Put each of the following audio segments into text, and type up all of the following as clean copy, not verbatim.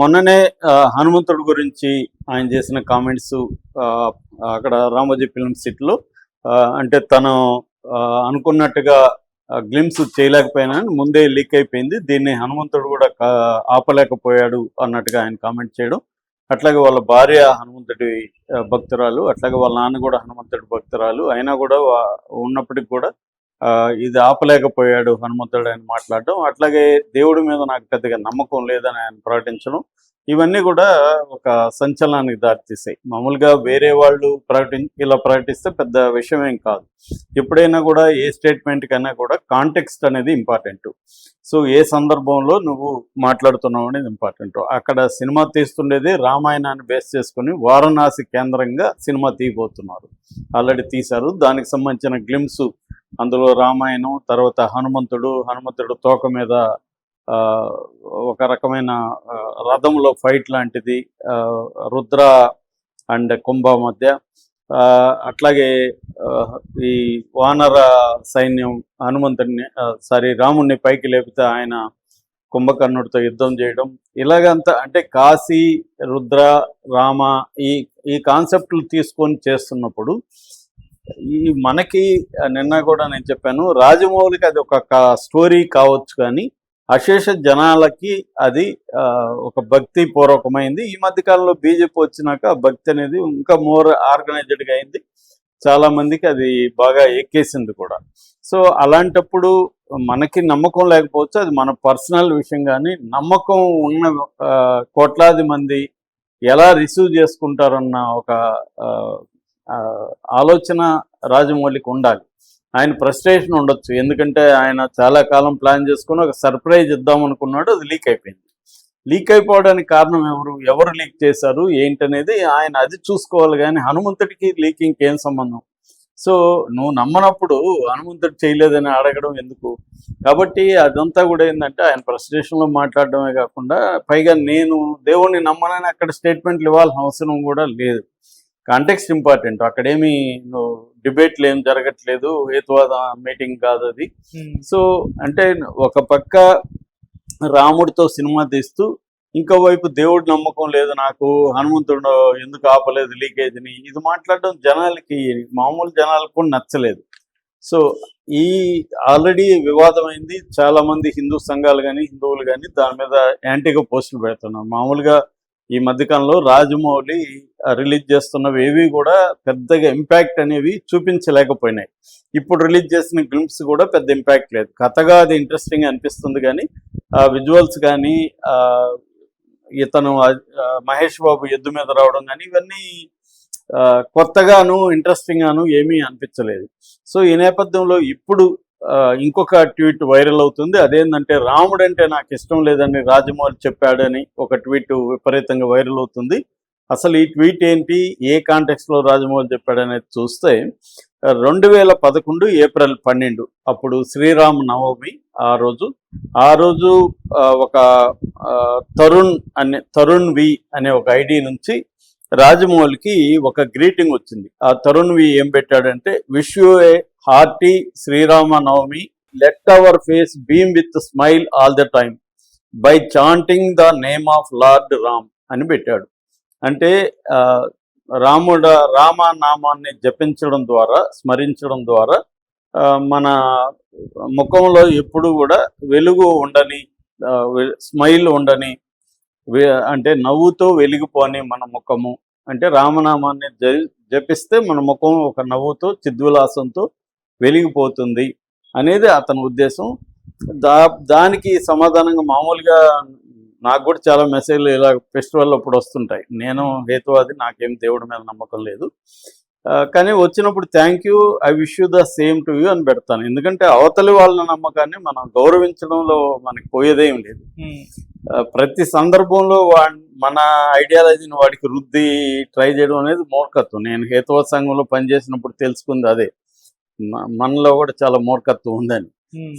మొన్ననే హనుమంతుడి గురించి ఆయన చేసిన కామెంట్స్ అక్కడ రామోజీ ఫిల్మ్ సిటీలో అంటే తను అనుకున్నట్టుగా గ్లిమ్స్ చేయలేకపోయినా ముందే లీక్ అయిపోయింది. దీన్ని హనుమంతుడు కూడా ఆపలేకపోయాడు అన్నట్టుగా ఆయన కామెంట్ చేయడం. అట్లాగే వాళ్ళ భార్య హనుమంతుడి భక్తురాలు, అట్లాగే వాళ్ళ నాన్న కూడా హనుమంతుడి భక్తురాలు. అయినా కూడా ఉన్నప్పటికి కూడా ఇది ఆపలేకపోయాడు హనుమంతుడు అని మాట్లాడడం, అట్లాగే దేవుడి మీద నాకు పెద్దగా నమ్మకం లేదని ఆయన ప్రకటించడం, ఇవన్నీ కూడా ఒక సంచలనానికి దారితీసాయి. మామూలుగా వేరే వాళ్ళు ఇలా ప్రకటిస్తే పెద్ద విషయం ఏం కాదు. ఎప్పుడైనా కూడా ఏ స్టేట్మెంట్ కన్నా కూడా కాంటెక్స్ట్ అనేది ఇంపార్టెంట్. సో ఏ సందర్భంలో నువ్వు మాట్లాడుతున్నావు అనేది ఇంపార్టెంట్. అక్కడ సినిమా తీస్తుండేది రామాయణాన్ని బేస్ చేసుకుని వారణాసి కేంద్రంగా సినిమా తీయబోతున్నారు. ఆల్రెడీ తీశారు. దానికి సంబంధించిన గ్లిమ్స్ అందులో రామాయణం, తర్వాత హనుమంతుడు తోక మీద ఒక రకమైన రథంలో ఫైట్ లాంటిది, రుద్ర అండ్ కుంభ మధ్య, అట్లాగే ఈ వానర సైన్యం రాముణ్ణి పైకి లేపితే ఆయన కుంభకర్ణుడితో యుద్ధం చేయడం, ఇలాగంతా అంటే కాశీ, రుద్ర, రామ ఈ కాన్సెప్ట్లు తీసుకొని చేస్తున్నప్పుడు మనకి నిన్న కూడా నేను చెప్పాను, రాజమౌళికి అది ఒక స్టోరీ కావచ్చు, కానీ అశేష జనాలకి అది ఒక భక్తి పూర్వకమైంది. ఈ మధ్యకాలంలో బీజేపీ వచ్చినాక భక్తి అనేది ఇంకా మోర్ ఆర్గనైజ్డ్గా అయింది. చాలామందికి అది బాగా ఎక్కేసింది కూడా. సో అలాంటప్పుడు మనకి నమ్మకం లేకపోవచ్చు, అది మన పర్సనల్ విషయం. కానీ నమ్మకం ఉన్న కోట్లాది మంది ఎలా రిసీవ్ చేసుకుంటారన్న ఒక ఆలోచన రాజమౌళికి ఉండాలి. ఆయన ఫ్రస్ట్రేషన్ ఉండొచ్చు, ఎందుకంటే ఆయన చాలా కాలం ప్లాన్ చేసుకుని ఒక సర్ప్రైజ్ ఇద్దామనుకున్నాడు, అది లీక్ అయిపోయింది. లీక్ అయిపోవడానికి కారణం ఎవరు లీక్ చేశారు ఏంటనేది ఆయన అది చూసుకోవాలి. కానీ హనుమంతుడికి లీకింగ్కి ఏం సంబంధం? సో నువ్వు నమ్మనప్పుడు హనుమంతుడు చేయలేదని అడగడం ఎందుకు? కాబట్టి అదంతా కూడా ఏంటంటే ఆయన ఫ్రస్ట్రేషన్లో మాట్లాడడమే కాకుండా, పైగా నేను దేవుణ్ణి నమ్మనని అక్కడ స్టేట్మెంట్లు ఇవ్వాల్సిన అవసరం కూడా లేదు. Context important. అక్కడేమి డిబేట్లు ఏం జరగట్లేదు, హేతువాద మీటింగ్ కాదు అది. సో అంటే ఒక పక్క రాముడితో సినిమా తీస్తూ ఇంకోవైపు దేవుడి నమ్మకం లేదు నాకు, హనుమంతుడు ఎందుకు ఆపలేదు లీకేజ్ని, ఇది మాట్లాడడం జనాలకి, మామూలు జనాలకు కూడా నచ్చలేదు. సో ఈ ఆల్రెడీ వివాదమైంది. చాలామంది హిందూ సంఘాలు కానీ హిందువులు కానీ దాని మీద యాంటీగా పోస్టులు పెడుతున్నారు. మామూలుగా ఈ మధ్యకాలంలో రాజమౌళి రిలీజ్ చేస్తున్నవి ఏవి కూడా పెద్దగా ఇంపాక్ట్ అనేవి చూపించలేకపోయినాయి. ఇప్పుడు రిలీజ్ చేసిన గ్లిమ్స్ కూడా పెద్ద ఇంపాక్ట్ లేదు. కథగా అది ఇంట్రెస్టింగ్ అనిపిస్తుంది, కానీ విజువల్స్ కానీ ఇతను మహేష్ బాబు ఎద్దు మీద రావడం కానీ ఇవన్నీ కొత్తగాను ఇంట్రెస్టింగ్ గాను ఏమీ అనిపించలేదు. సో ఈ నేపథ్యంలో ఇప్పుడు ఇంకొక ట్వీట్ వైరల్ అవుతుంది. అదేంటంటే రాముడు అంటే నాకు ఇష్టం లేదని రాజమౌళి చెప్పాడని ఒక ట్వీట్ విపరీతంగా వైరల్ అవుతుంది. అసలు ఈ ట్వీట్ ఏంటి, ఏ కాంటెక్స్లో రాజమౌళి చెప్పాడనేది చూస్తే 2011 ఏప్రిల్ 12 అప్పుడు శ్రీరామ నవమి. ఆ రోజు ఒక తరుణ్ వి అనే ఒక ఐడి నుంచి రాజమౌళికి ఒక గ్రీటింగ్ వచ్చింది. ఆ తరుణ్ వి ఏం పెట్టాడంటే, wish you a hearty Sri Rama Navami, let our face beam with smile all the time by chanting the name of lord Ram అని పెట్టాడు. అంటే రామనామాన్ని జపించడం ద్వారా, స్మరించడం ద్వారా మన ముఖంలో ఎప్పుడు కూడా వెలుగు ఉండని, స్మైల్ ఉండని, అంటే నవ్వుతో వెలిగిపోని మన ముఖము, అంటే రామనామాన్ని జపిస్తే మన ముఖం ఒక నవ్వుతో చిద్విలాసంతో వెలిగిపోతుంది అనేది అతని ఉద్దేశం. దానికి సమాధానంగా మామూలుగా నాకు కూడా చాలా మెసేజ్లు ఇలా ఫెస్టివల్ అప్పుడు వస్తుంటాయి. నేను హేతువాది, నాకేం దేవుడి మీద నమ్మకం లేదు, కానీ వచ్చినప్పుడు thank you, I wish you the same to you అని పెడతాను. ఎందుకంటే అవతలి వాళ్ళ నమ్మకాన్ని మనం గౌరవించడంలో మనకి పోయేదేం లేదు. ప్రతి సందర్భంలో మన ఐడియాలజీని వాడికి రుద్ది ట్రై చేయడం అనేది మూర్ఖత్వం. నేను హేతువాద సంఘంలో పనిచేసినప్పుడు తెలుసుకుంది అదే, మనలో కూడా చాలా మూర్ఖత్వం ఉందని.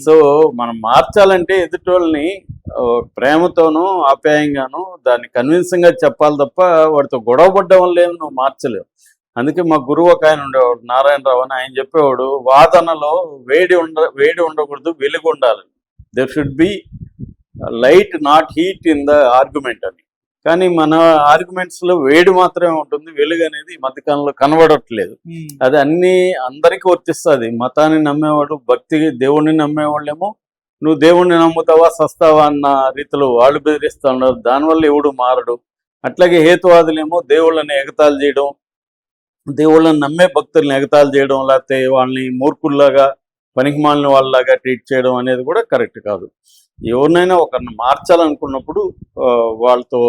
సో మనం మార్చాలంటే ఎదుటోళ్ళని ప్రేమతోనూ ఆప్యాయంగాను దాన్ని కన్విన్సింగ్గా చెప్పాలి తప్ప వాడితో గొడవ పడ్డం వల్ల ఏమి నువ్వు మార్చలేవు. అందుకే మా గురువు ఒక ఆయన ఉండేవాడు, నారాయణరావు అని. ఆయన చెప్పేవాడు, వాదనలో వేడి ఉండకూడదు, వెలుగు ఉండాలి. There should be light not heat in the argument అని. కానీ మన ఆర్గ్యుమెంట్స్ లో వేడి మాత్రమే ఉంటుంది, వెలుగు అనేది ఈ మధ్యకాలంలో కనబడట్లేదు. అది అందరికీ వర్తిస్తుంది. మతాన్ని నమ్మేవాడు, భక్తి దేవుణ్ణి నమ్మేవాళ్ళేమో నువ్వు దేవుణ్ణి నమ్ముతావా సస్తావా అన్న రీతిలో వాళ్ళు బెదిరిస్తూ ఉన్నారు. దానివల్ల ఎవడు మారడు. అట్లాగే హేతువాదులేమో దేవుళ్ళని ఎగతాళి చేయడం, దేవుళ్ళని నమ్మే భక్తుల్ని ఎగతాళి చేయడం, లేకపోతే వాళ్ళని మూర్ఖుల్లాగా పనికిమాలిన వాళ్ళలాగా ట్రీట్ చేయడం అనేది కూడా కరెక్ట్ కాదు. ఎవరినైనా ఒకరిని మార్చాలనుకున్నప్పుడు వాళ్ళతో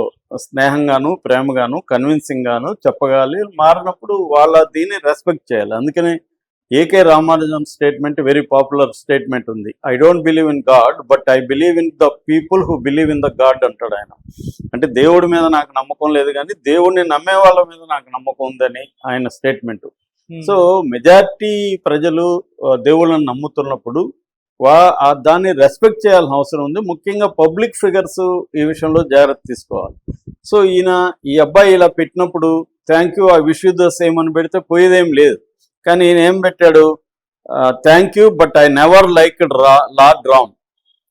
స్నేహంగాను ప్రేమగాను కన్విన్సింగ్ గాను చెప్పగాలి. మారినప్పుడు వాళ్ళ దీన్ని రెస్పెక్ట్ చేయాలి. అందుకనే AK Ramanujan statement very popular statement ఉంది. I don't believe in god but I believe in the people who believe in the god అంటాడు ఆయన. అంటే దేవుడి మీద నాకు నమ్మకం లేదు కానీ దేవుడిని నమ్మే వాళ్ళ మీద నాకు నమ్మకం ఉందని ఆయన స్టేట్మెంట్. సో మెజారిటీ ప్రజలు దేవుళ్ళని నమ్ముతున్నప్పుడు దాన్ని రెస్పెక్ట్ చేయాల్సిన అవసరం ఉంది. ముఖ్యంగా పబ్లిక్ ఫిగర్స్ ఈ విషయంలో జాగ్రత్త తీసుకోవాలి. సో ఈ అబ్బాయి ఇలా పెట్టినప్పుడు thank you I wish you the same అని పెడితే పోయేదేం లేదు. కానీ ఈయన ఏం పెట్టాడు, thank you but I never like lord Ram.